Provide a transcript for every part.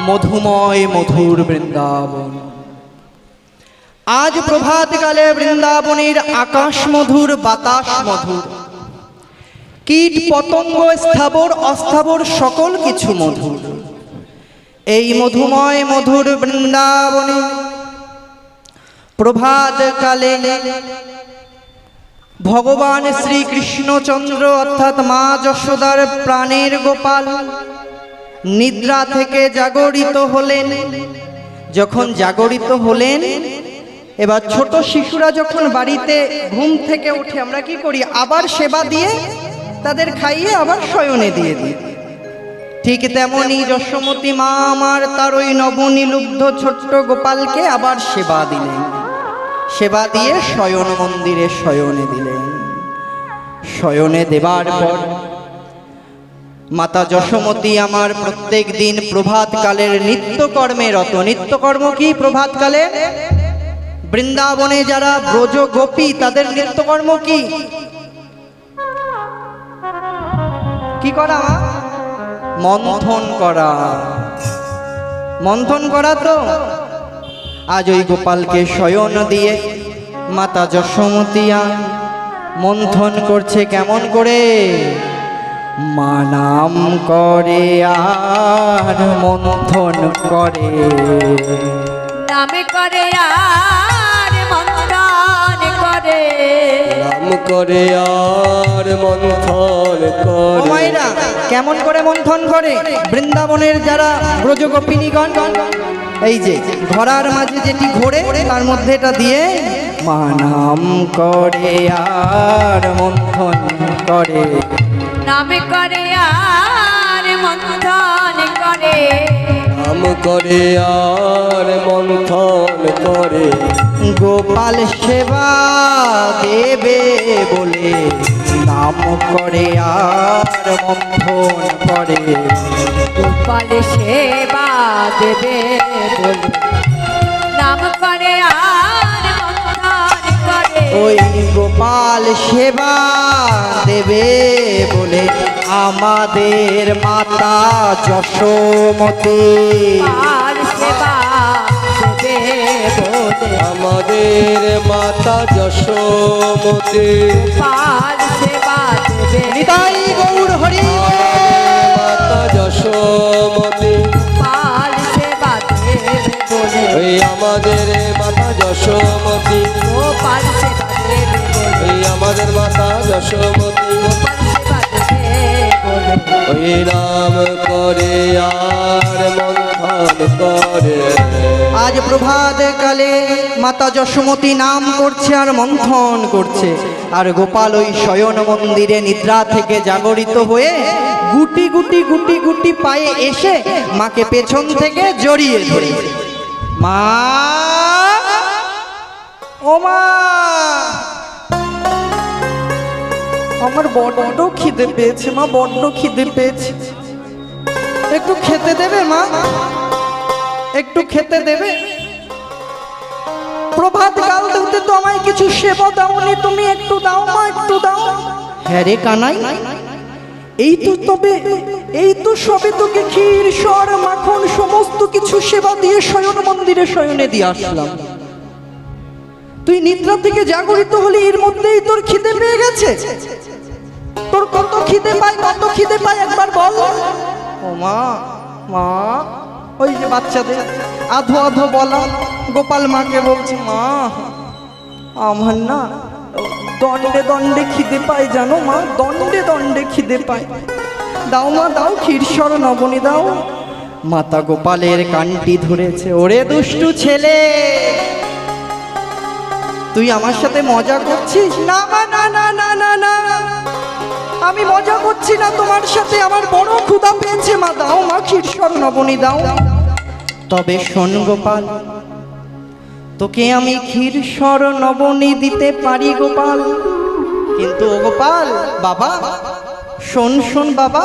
মধুময় মধুর বৃন্দাবন। আজ প্রভাতকালে বৃন্দাবনের আকাশ মধুর, বাতাস মধুর, কীট পতঙ্গ স্থাবর অস্থাবর সকল কিছু মধুর। এই মধুময় মধুর বৃন্দাবনে প্রভাতকালে ভগবান শ্রীকৃষ্ণচন্দ্র অর্থাৎ মা যশোদার প্রাণের গোপাল নিদ্রা থেকে জাগরিত হলেন। যখন জাগরিত হলেন, এবার ছোট শিশুরা যখন বাড়িতে ঘুম থেকে উঠে আমরা কি করি, আবার সেবা দিয়ে তাদের খাইয়ে আবার শয়নে দিয়ে দিই। ঠিক তেমনই যশোমতী মা আমার তার ওই নবনীলুব্ধ ছোট্ট গোপালকে আবার সেবা দিলেন। সেবা দিয়ে শয়ন মন্দিরে শয়নে দিলেন। শয়নে দেবার পর মাতা যশোমতী আমার প্রত্যেক দিন প্রভাতকালের নিত্যকর্মে রত। নিত্যকর্ম কি প্রভাতকালে? বৃন্দাবনে যারা ব্রজ গোপী তাদের নিত্যকর্ম কি? কি করা? মন্থন করা। মন্থন করা তো আজ ওই গোপালকে শয়ন দিয়ে মাতা যশোমতী মন্থন করছে। কেমন করে? মা নাম করে আর মন্থন করে, নামে করে আর মন্থন করে, নাম করে আর মন্থন করে। মায়েরা কেমন করে মন্থন করে? বৃন্দাবনের যারা ব্রজগোপিনীগণ এই যে ঘোড়ার মাঝে যেটি ঘোরে তার মধ্যে এটা দিয়ে মা নাম করে আর মন্থন করে, নামে করে আর মন্থন করে, নাম করে আর মন্থন করে। গোপাল সেবা দেবে বলে নাম করে আর মন্থন করে। গোপাল সেবা দেবে বলে নাম করে আর মন্থন করে। ওই গোপাল সেবা দেবে বলে আমাদের মাতা যশোমতী আর সেবা দেবে বলে আমাদের মাতা যশোমতী আর সেবা দেবে। নিতাই গৌর হরি মাতা যশোমতী আর সেবা দেবে বলে ওই আমাদের মাতা যশোমতী, গোপাল সেবা দেবে বলে ওই আমাদের মাতা যশোমতী গোপাল সেবা দেবে বলে ওই নাম করে আর মন্থন করে। আজ প্রভাত কালে মাতা যশোমতী নাম করছে আর মন্থন করছে, আর গোপাল ওই শয়ন মন্দিরে নিদ্রা থেকে জাগরিত হয়ে গুটি গুটি গুটি গুটি পায়ে এসে মাকে পেছন থেকে জড়িয়ে ধরে, মা ও মা, আমার বড্ড খিদে পেয়েছে মা, বড্ড খিদে পেয়েছে, একটু খেতে দেবে মা, একটু খেতে দেবে? প্রভাত কাল হতে তো আমায় কিছু সেবা দাওনি, তুমি একটু দাও মা, একটু দাও। হ্যাঁ রে কানাই, এই তো তবে এই তো সবে তোকে ক্ষীর সর মাখন সমস্ত কিছু সেবা দিয়ে শয়ন মন্দিরে শয়নে দিয়ে আসলাম। তুই নিদ্রা থেকে জাগরিত হলি, এর মধ্যেই তোর খিদে পেয়ে গেছে? তোর কত খিদে পায়, কত খিদে পায় একবার বল। ও মা, মা ওই যে বাচ্চাদের আধো আধো বলা, গোপাল মাকে বলছে মা আমার না দণ্ডে দণ্ডে খিদে পায় জানো মা, দণ্ডে দণ্ডে খিদে পায়, দাও মা দাও, ক্ষীরসর নবনী দাও। মাতা গোপালের কানটি ধরেছে, ওরে দুষ্টু ছেলে তুই আমার সাথে মজা করছিস? না মা, না না না না না, আমি মজা করছি না তোমার সাথে, আমার বড় ক্ষুধা পেয়েছে মা, দাও মা ক্ষীরসর নবনী দাও। তবে শোন গোপাল, তোকে আমি ক্ষীরসর নবনী দিতে পারি গোপাল, কিন্তু ও গোপাল বাবা শোন শোন বাবা,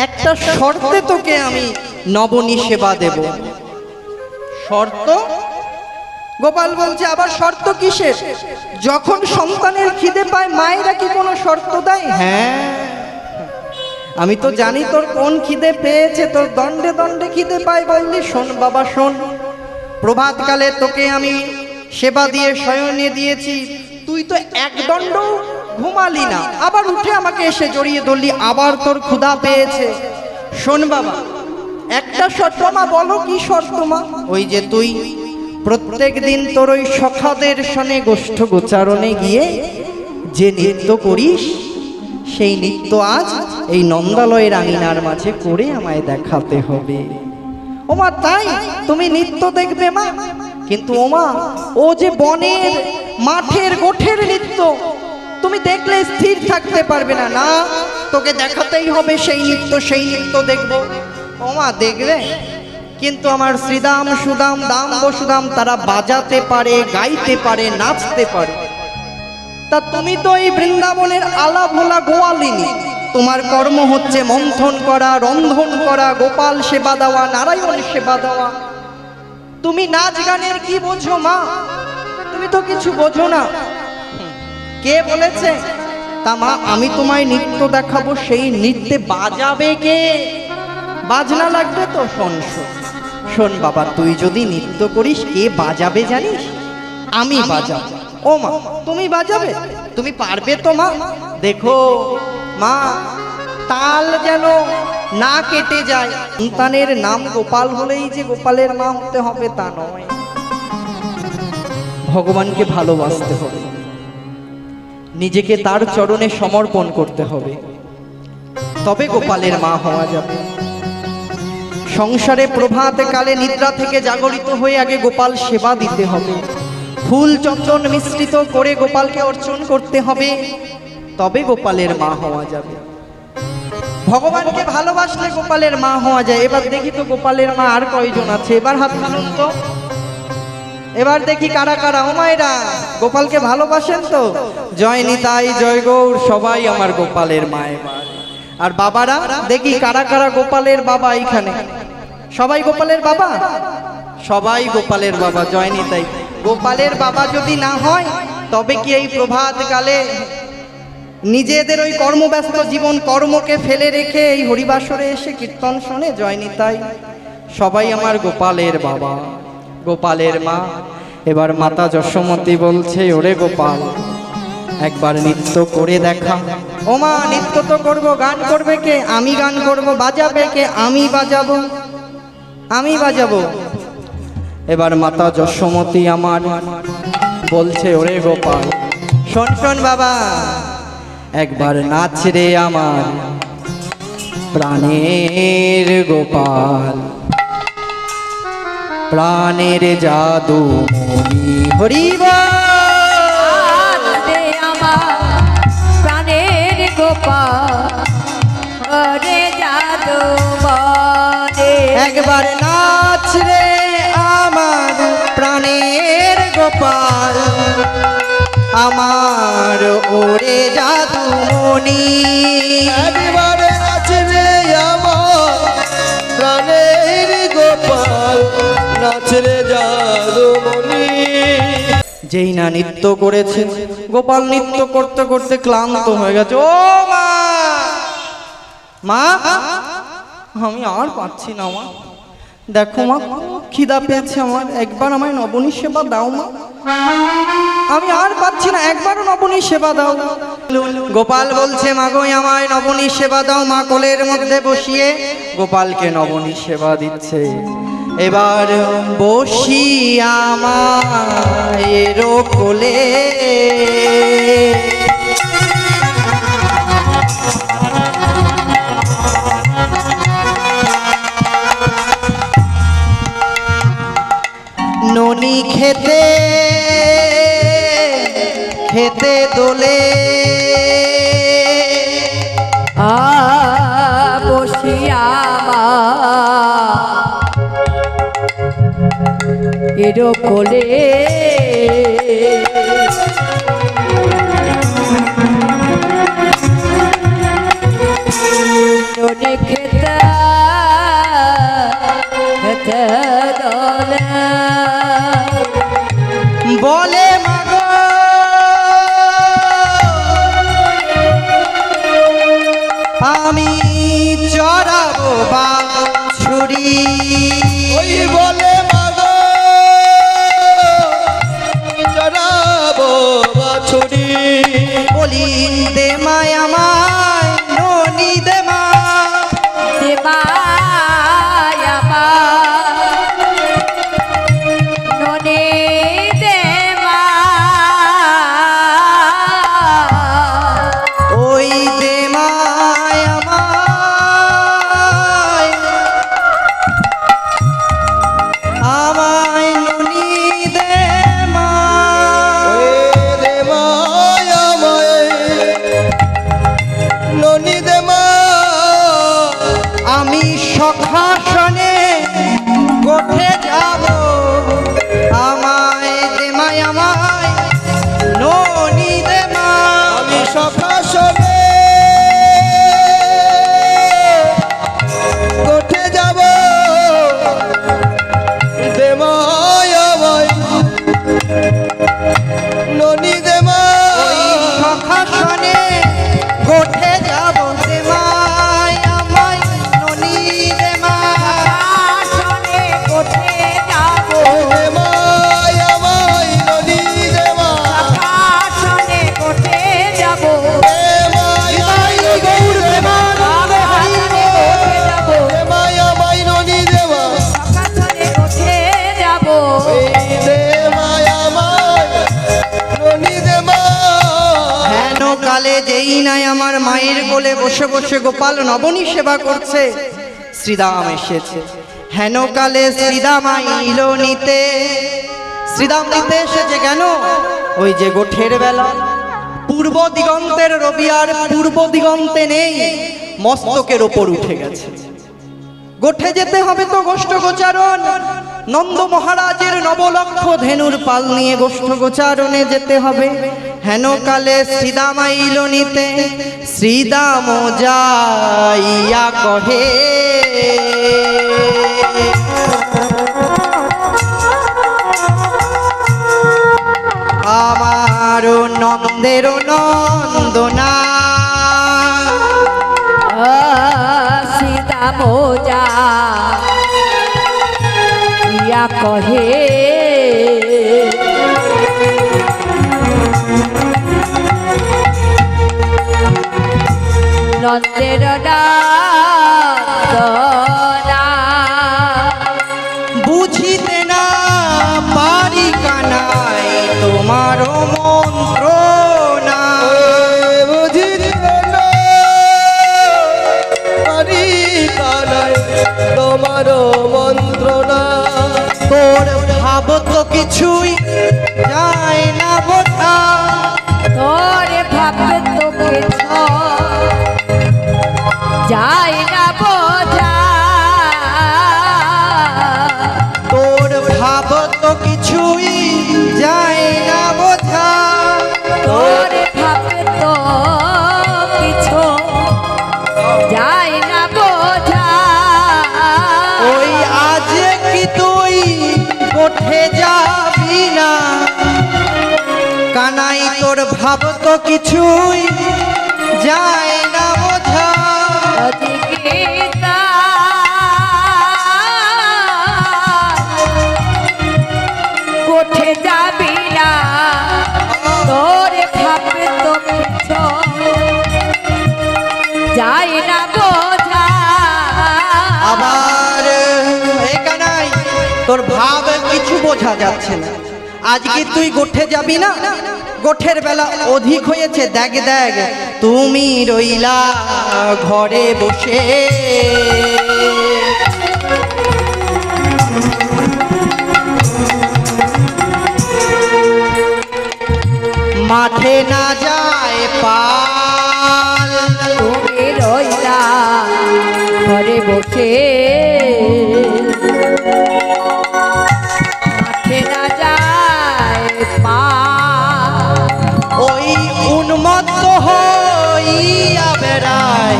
একটা শর্তে তোকে আমি নবনী সেবা দেব। শর্ত? গোপাল বলছে আবার শর্ত কিসের? যখন সন্তানের খিদে পায় মায়েরা কি কোনো শর্ত দেয়? হ্যাঁ, আমি তো জানি তোর কোন খিদে পেয়েছে, তোর দণ্ডে দণ্ডে খিদে পাই বললি। শোন বাবা শোন, প্রভাতকালে তোকে আমি সেবা দিয়ে শয়নে দিয়েছি, তুই তো এক দণ্ড ঘুমালি না, আবার উঠে আমাকে এসে জড়িয়ে ধরলি, আবার তোর ক্ষুধা পেয়েছে। শোন বাবা, একটা শর্ত মা। বলো কি শর্ত মা? ওই যে তুই প্রত্যেক দিন তোর ওই সখাদের সনে গোষ্ঠ গোচারণে গিয়ে যে নৃত্য করিস, সেই নৃত্য আজ এই নন্দালয়ের আঙিনার মাঝে করে আমায় দেখাতে হবে। ওমা তাই? তুমি নৃত্য দেখবে মা? কিন্তু ওমা, ও যে বনের মাঠের গোঠের নৃত্য, তুমি দেখলে স্থির থাকতে পারবে না। না, তোকে দেখাতেই হবে সেই নৃত্য, সেই নৃত্য দেখবো। ওমা দেখবে, কিন্তু আমার শ্রীদাম সুদাম দাম বসুদাম তারা বাজাতে পারে, গাইতে পারে, নাচতে পারে। তা তুমি তো এই বৃন্দাবনের আলা ভোলা গোয়ালিনী, তোমার কর্ম হচ্ছে মন্থন করা, রন্ধন করা, গোপাল সেবা দেওয়া, নারায়ণ সেবা দেওয়া। তুমি নাচ গানের কি বোঝো মা? তুমি তো কিছু বোঝো না। কে বলেছে? তা মা, আমি তোমায় নৃত্য দেখাবো, সেই নৃত্যে বাজাবে কে? বাজনা লাগবে তো। শোন শোন শোন বাবা, তুই যদি নৃত্য করিস, কে বাজাবে জানিস? আমি বাজাবো। ও মা, তুমি বাজাবে? তুমি পারবে তো মা? দেখো মা, তাল যেন না কেটে যায়। সন্তানের নাম গোপাল হলেই যে গোপালের মা হতে হবে তা নয়। ভগবানকে ভালোবাসতে হবে, নিজেকে তার চরণে সমর্পণ করতে হবে, তবে গোপালের মা হওয়া যাবে। সংসারে প্রভাত কালে নিদ্রা থেকে জাগরিত হয়ে আগে গোপাল সেবা দিতে হবে, ফুল চন্দন মিশ্রিত করে গোপালকে অর্চন করতে হবে, তবে গোপালের মা হওয়া যাবে। ভগবানকে ভালোবাসলে গোপালের মা হওয়া যায়। এবার দেখি তো গোপালের মা আর কয়জন আছে, এবার হাত তুলুন তো। এবার দেখি কারা কারা। ও মায়েরা, গোপালকে ভালোবাসেন তো? জয় নিতাই, জয় গৌর, সবাই আমার গোপালের মা। এবার আর বাবারা দেখি কারা কারা গোপালের বাবা এখানে? সবাই গোপালের বাবা? সবাই গোপালের বাবা। জয় নিতাই। গোপালের বাবা যদি না হয়, তবে কি এই প্রভাত কালে নিজেদের ওই কর্মব্যস্ত জীবন কর্মকে ফেলে রেখে এই হরিবাসরে এসে কীর্তন শোনে? জয় নিতাই। সবাই আমার গোপালের বাবা, গোপালের মা। এবার মাতা যশোমতী বলছে, ওরে গোপাল, একবার নৃত্য করে দেখা। ও মা, নৃত্য তো করবো, গান করবে কে? আমি গান করব। বাজাবে কে? আমি বাজাবো, আমি বাজাবো। এবার মাতা যশোমতী আমার বলছে, ওরে গোপাল, শোন শোন বাবা, একবার নাচ রে আমার প্রাণের গোপাল, প্রাণের জাদু মনি হরিবা। রে আমার প্রাণের গোপাল, রে জাদু মনে। একবার নাচ রে আমার প্রাণের গোপাল, আমার ওরে জাদু মনি। একবার নাচ রে আমার প্রাণের গোপাল, নাচ রে জাদুমণি। যেই না নৃত্য করেছে, গোপাল নৃত্য করতে করতে ক্লান্ত হয়ে গেছে। ও মা, মা, আমি আর পাচ্ছি না মা। দেখো মা, খিদা পেয়েছে আমার, একবার আমায় নবনী সেবা দাও মা। আমি আর পাচ্ছি না, একবারও নবনী সেবা দাও। গোপাল বলছে, মাগো আমায় নবনী সেবা দাও। মা কোলের মধ্যে বসিয়ে গোপালকে নবনী সেবা দিচ্ছে। এবার বসি আমায় কোলে, ননি খেতে খেতে দোলে, বসিয়া এর কোলে, ননি খেতে খেতে দোলে, বলে মাগো আমি ওই বলে মাগো চড়াবো বাছুরি বলি দে মায় আমায় ননি দে মা দেবায় আমার ননে দেবা ওই দে মায় আমায় আমায় ননি দে মা ওই দে মায়া মায়ে ননি দে মা আমি সখাসনে গোঠে যাব আমায় দে মায় আমায় ননি দে মা আমি সকাশনে কোঠে যাব দে মায়া মাই ননি দে মা সখাসনে গোঠে যাব দে মায় আমায় ননি দে মা আসনে কোঠে যাব দে মায়া মাই ননি দে মা আসনে কোঠে যাব দে মায়া মাই গৌর দে মা আসনে কোঠে যাব দে মায়া মাই ননি দে মা আসনে কোঠে যাব দে মায়া মাই ননি দে মা হেন কালে যেই নাই আমার মায়ের কোলে বসে বসে গোপাল নবনী সেবা করছে শ্রীদাম এসেছে হেন কালে শ্রীদাম আইল নিতে শ্রীদাম নিতে এসেছে কেন ওই যে গোঠের বেলা পূর্ব দিগন্তের রবি আর পূর্ব দিগন্তে নেই মস্তকের ওপর উঠে গেছে গোঠে যেতে হবে তো গোষ্ঠ গোচারণ নন্দ মহারাজের নবলক্ষ ধেনুর পাল নিয়ে গোষ্ঠ গোচারণে যেতে হবে হেন কালে শ্রীদাম আইল নিতে শ্রীদাম যাইয়া কহে আমার নন্দের নন্দনা সীতা মোজা ইয়া কহে নন্দের নন্দনা বুঝিতে না পারি কানাই তোমার মন্ত্র না বুঝিতে না পারি কানাই তোমার মন্ত্রণা তোর ভাব তো কিছুই যায় না বোঝা তোরে ভাবে তোকে যায় না বোঝা তোর ভাব তো কিছুই যায় না বোঝা তোরে ভাবে তো কিছু যায় না বোঝা ওই আজ কি তুই কোঠে যাবি না কানাই তোর ভাব তো কিছুই যায় না বোঝা অধিকৃতা কোঠে যাবি না তোরে ভাবে তো কিছু যায় না বোঝা আবার এ কানাই তোর ভাব কিছু বোঝা যাচ্ছে না আজকে তুই গোঠে যাবি না গোঠের বেলা অধিক হয়েছে দেখ দেখ তুমি রইলা ঘরে বসে মাঠে না যায় পাল তুমি রইলা ঘরে বসে মাঠে না যায় পা ওই উন্মত্ত হইয়া বেড়ায়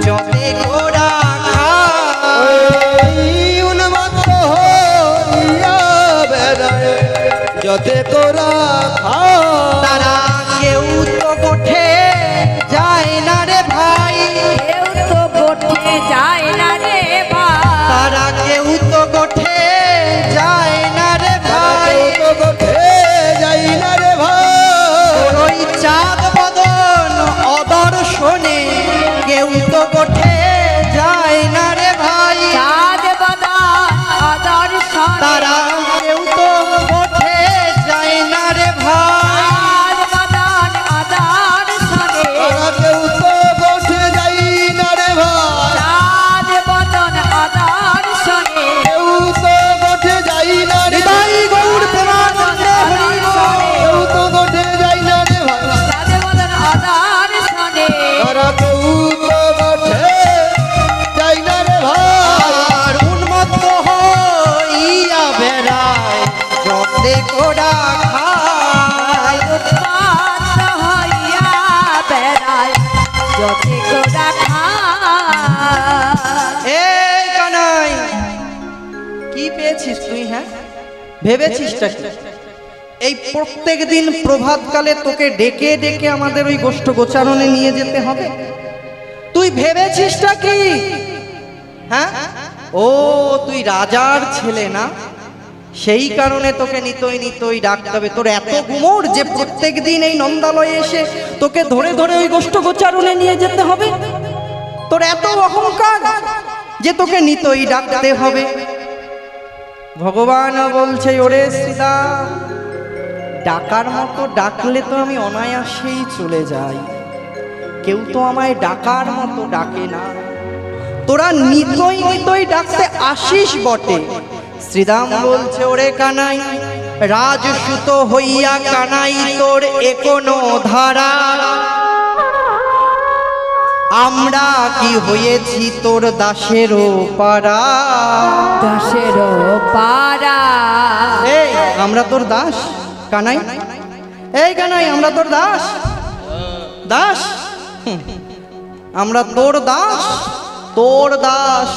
চলে ঘোড়া খায় উন্মত্ত হইয়া বেড়ায় যতে তোরা তারা কেউ তো গোঠে যায় না রে ভাই কেউ তো গোঠে যায় না রে ভাই তারা কেউ তো কোরা খায়। উৎপাত হইয়া বেড়ায় যতে কোরা খায়। এই কানাই, কি পেয়েছিস তুই? হ্যাঁ, ভেবেছিসটা কি? এই প্রত্যেক দিন প্রভাতকালে তোকে ডেকে ডেকে আমাদের ওই গোষ্ঠ গোচারণে নিয়ে যেতে হবে? তুই ভেবেছিসটা কি? হ্যাঁ, ও তুই রাজার ছেলে না, সেই কারণে তোকে নিতই নিতই ডাকতে হবে। তোর এত গুমর যে প্রত্যেক দিন এই নন্দালয়ে এসে তোকে ধরে ধরে ওই গোষ্ঠ গোচারণে নিয়ে যেতে হবে? তোর এত অহংকার যে তোকে নিতই ডাকতে হবে? ভগবান বলছে, ওরে সীতা, ডাকার মতো ডাকলে তো আমি অনায়াসেই চলে যাই, কেউ তো আমায় ডাকার মতো ডাকে না। তোরা নিতই নিতই ডাকতে আসিস বটে। শ্রীরাম বলছে, ওরে কানাই, রাজসুত হইয়া কানাই তোর এখনো ধারা, আমরা কি হয়েছি তোর দাসেরও পারা। দাসেরও পারা। এই আমরা তোর দাস কানাই, এই কানাই আমরা তোর দাস। দাস? আমরা তোর দাস, তোর দাস।